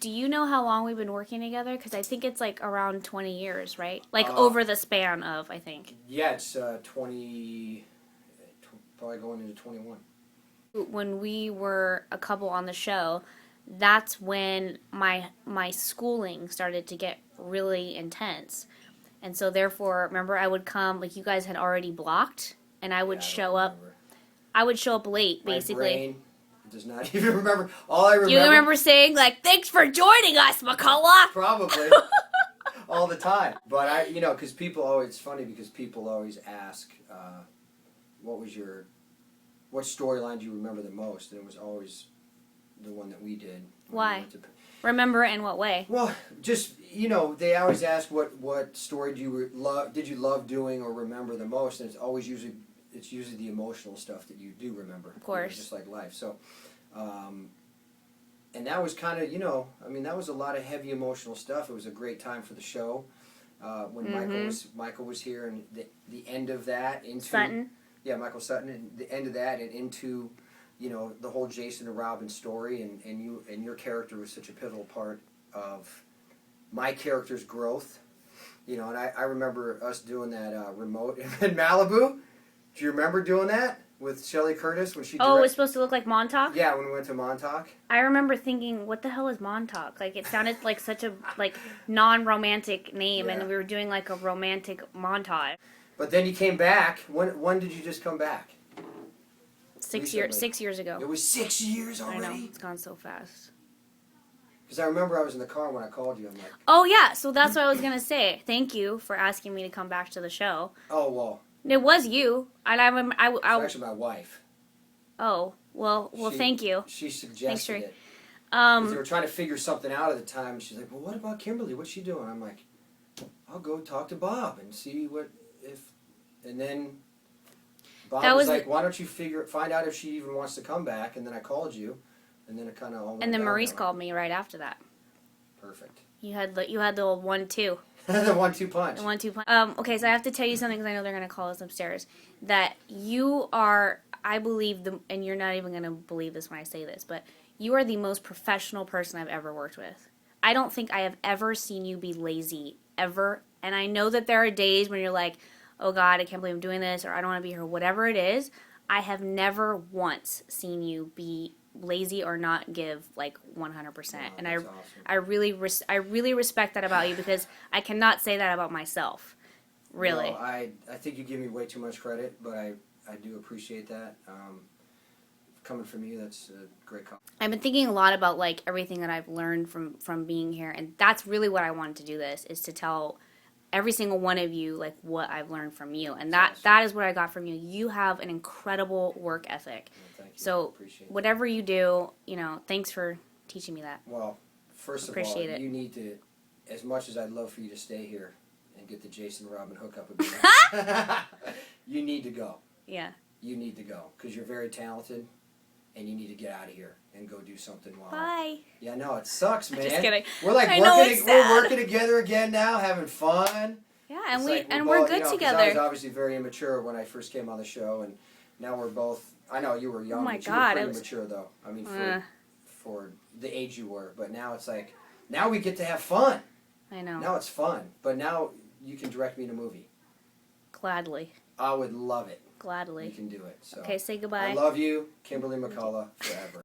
Do you know how long we've been working together? Because I think it's like around 20 years, right? Like over the span of, I think. Yeah, it's 20, probably going into 21. When we were a couple on the show, that's when my schooling started to get really intense. And so therefore, remember, I would come, like you guys had already blocked, and I would show up. I would show up late, basically. My brain does not even remember. All I remember... You remember saying, like, thanks for joining us, McCullough? Probably. All the time. But, because people always... It's funny because people always ask, what storyline do you remember the most? And it was always the one that we did. Why? Remember in what way? Well, just, they always ask what story did you love doing or remember the most, and it's usually the emotional stuff that you do remember. Of course. Just like life. So, and that was kind of, that was a lot of heavy emotional stuff. It was a great time for the show. When Michael was here, and the end of that into Sutton. Yeah, Michael Sutton, and the end of that and into the whole Jason and Robin story, and your character was such a pivotal part of my character's growth. And I remember us doing that remote in Malibu. Do you remember doing that with Shelley Curtis when she? Oh, it was supposed to look like Montauk. Yeah, when we went to Montauk. I remember thinking, "What the hell is Montauk?" Like it sounded like such a non-romantic name, and we were doing like a romantic montage. But then you came back. When did you just come back? 6 years. 6 years ago. It was 6 years already. I know, it's gone so fast. Because I remember I was in the car when I called you. I'm like, oh yeah, so that's what I was gonna say. Thank you for asking me to come back to the show. Oh well. It was you, and I it's actually my wife. Oh well, thank you. She suggested it. They were trying to figure something out at the time, and she's like, "Well, what about Kimberly? What's she doing?" I'm like, "I'll go talk to Bob and see and then Bob was like, "Why don't you find out if she even wants to come back?" And then I called you, and then it kind of all went And then down Maurice called me right after that. Perfect. You had the old 1-2. The 1-2 punch. The 1-2 punch. Okay, so I have to tell you something because I know they're going to call us upstairs. That you are, I believe, and you're not even going to believe this when I say this, but you are the most professional person I've ever worked with. I don't think I have ever seen you be lazy, ever. And I know that there are days when you're like, oh God, I can't believe I'm doing this, or I don't want to be here, whatever it is. I have never once seen you be lazy or not give like 100%. And awesome. I really respect that about you because I cannot say that about myself. Really. Well, I think you give me way too much credit, but I do appreciate that. Coming from you, that's a great compliment. I've been thinking a lot about like everything that I've learned from being here, and that's really what I wanted to do this, is to tell every single one of you like what I've learned from you, and that is what I got from you. You have an incredible work ethic. Thank you. So whatever you do, thanks for teaching me that. Well, first of all, you need to, as much as I'd love for you to stay here and get the Jason Robin hookup again, you need to go. Yeah. You need to go because you're very talented, and you need to get out of here and go do something. Bye. Yeah, no, it sucks, man. Just kidding. We're like we're working together again now, having fun. Yeah, and we're good together. I was obviously very immature when I first came on the show, and now we're both. I know you were young, but you were pretty mature though. I mean, for the age you were, but now it's like now we get to have fun. I know. Now it's fun, but now you can direct me in a movie. Gladly. I would love it. Gladly. You can do it. So. Okay, say goodbye. I love you, Kimberly McCullough, forever.